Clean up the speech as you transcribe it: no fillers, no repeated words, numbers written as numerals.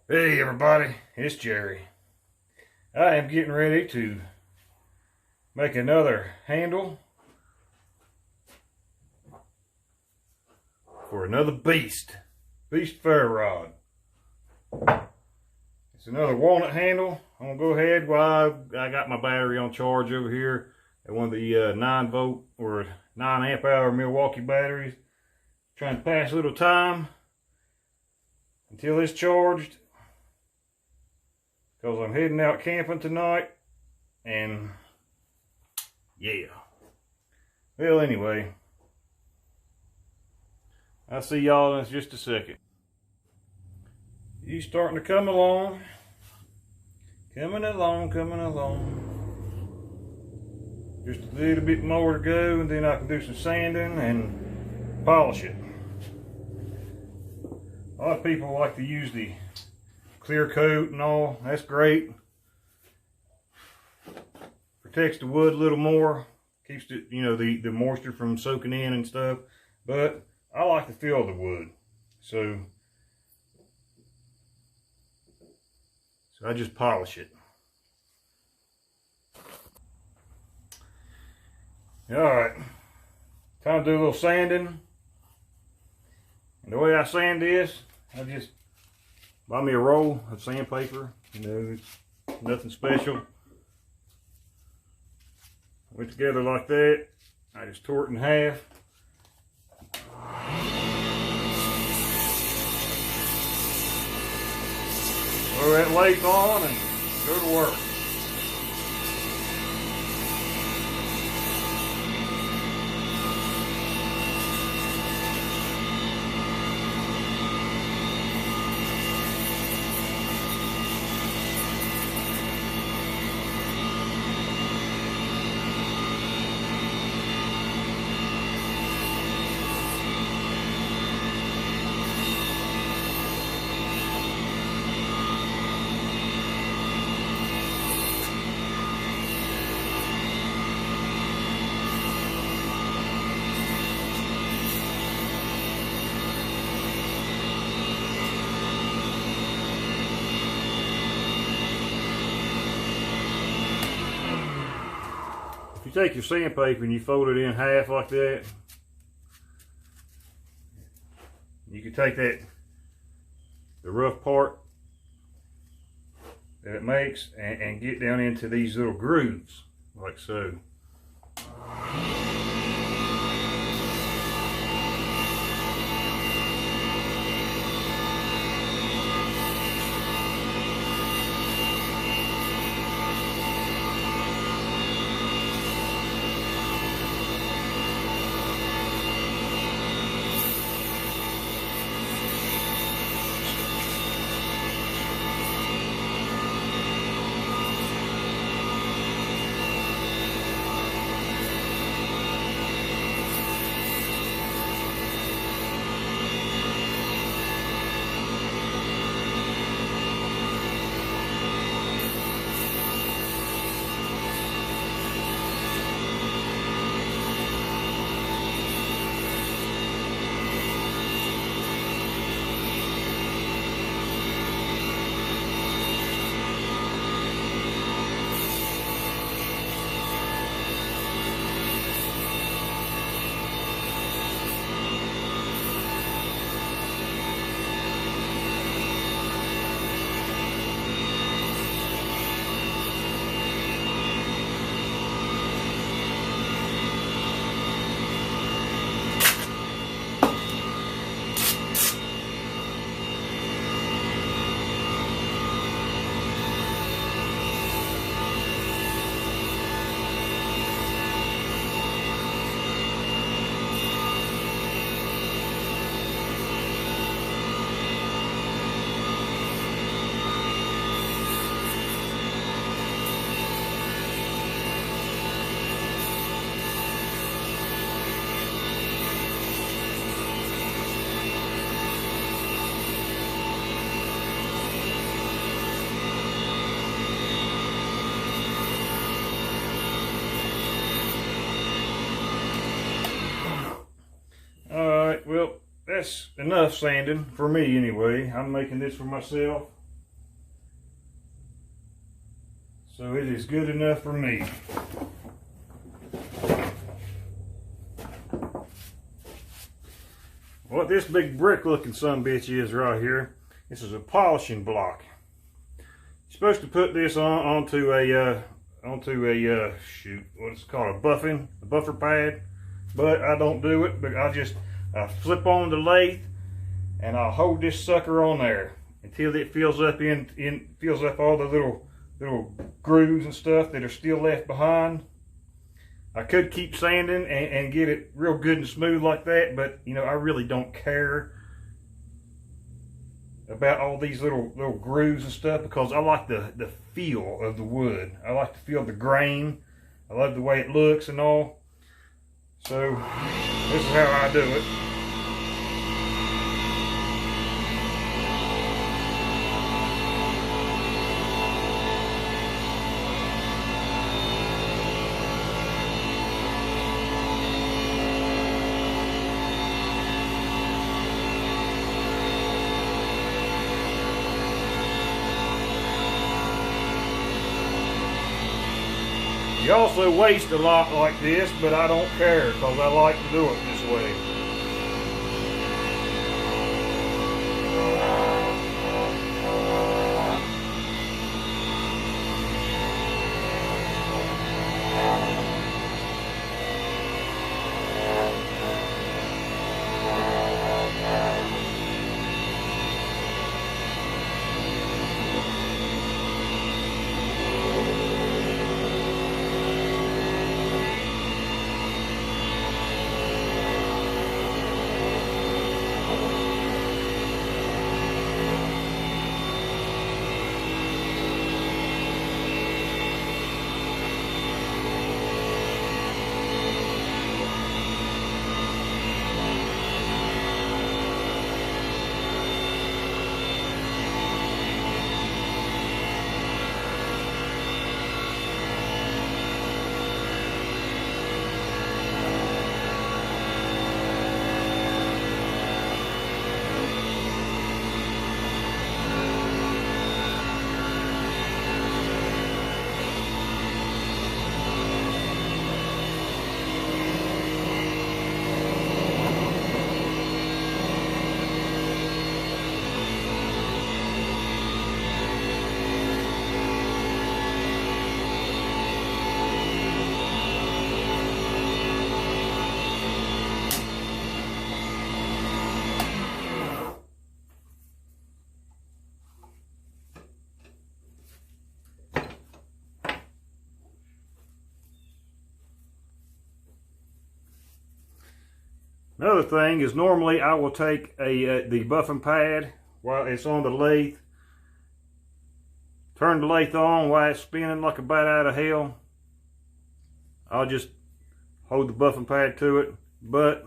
Hey everybody, it's Jerry. I am getting ready to make another handle for another beast ferro rod. It's another walnut handle. I'm gonna go ahead while I got my battery on charge over here at one of the 9 volt or 9 amp hour Milwaukee batteries. Trying to pass a little time until it's charged, because I'm heading out camping tonight, and yeah. Well, anyway, I'll see y'all in just a second. You starting to come along, coming along. Just a little bit more to go, and then I can do some sanding and polish it. A lot of people like to use the clear coat and all. That's great. Protects the wood a little more. Keeps the, the moisture from soaking in and stuff. But I like to feel the wood. So I just polish it. Alright. Time to do a little sanding. And the way I sand this, I just buy me a roll of sandpaper. It's nothing special. Went together like that. I just tore it in half. Throw that lathe on and go to work. You take your sandpaper and you fold it in half like that. You can take the rough part that it makes and get down into these little grooves, like so. Well, that's enough sanding for me anyway. I'm making this for myself. So it is good enough for me. What this big brick looking sumbitch is right here, this is a polishing block. You're supposed to put this onto a shoot, what's it called, a buffer pad, but I don't do it. But I flip on the lathe and I'll hold this sucker on there until it fills up fills up all the little grooves and stuff that are still left behind. I could keep sanding and get it real good and smooth like that, but you know, I really don't care about all these little grooves and stuff, because I like the feel of the wood. I like to feel the grain. I love the way it looks and all. So this is how I do it. You also waste a lot like this, but I don't care because I like to do it this way. Another thing is, normally I will take the buffing pad while it's on the lathe, turn the lathe on while it's spinning like a bat out of hell. I'll just hold the buffing pad to it, but